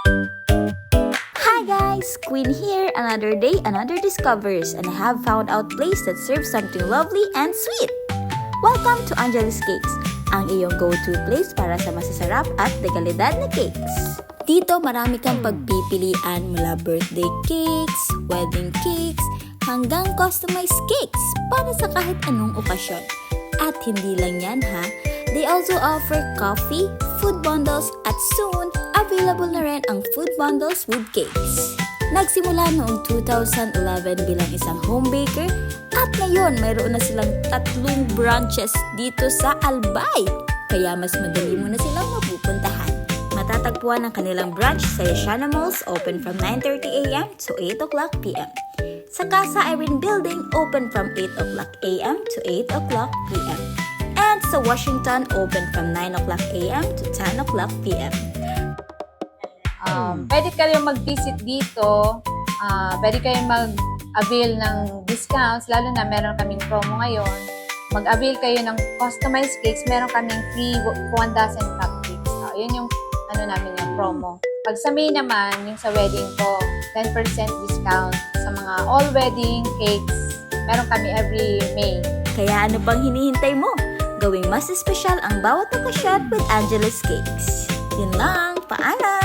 Hi guys! Queen here, another day, another discovers, and I have found out place that serves something lovely and sweet. Welcome to Angeliz Cakes, ang iyong go-to place para sa masasarap at dekalidad na cakes. Dito marami kang pagpipilian mula birthday cakes, wedding cakes, hanggang customized cakes para sa kahit anong okasyon. At hindi lang yan ha, they also offer coffee, food bundles, at soon, available na rin ang food bundles with cakes. Nagsimula noong 2011 bilang isang home baker at ngayon mayroon na silang 3 branches dito sa Albay. Kaya mas madali mo na silang mapupuntahan. Matatagpuan ang kanilang branch sa Yashana Malls, open from 9:30 a.m. to 8 o'clock p.m. Sa Casa Irene Building, open from 8 o'clock a.m. to 8 o'clock p.m. And sa Washington, open from 9 o'clock a.m. to 10 o'clock p.m. Pwede kayong mag-visit dito, pwede kayong mag-avail ng discounts, lalo na meron kaming promo ngayon. Mag-avail kayo ng customized cakes, meron kaming free 1 dozen cupcakes. Yun yung namin yung promo. Pag sa May naman, yung sa wedding ko, 10% discount sa mga all wedding cakes. Meron kami every May. Kaya ano pang hinihintay mo? Gawing mas espesyal ang bawat okasyon with Angeliz Cakes. Yun lang, paalam!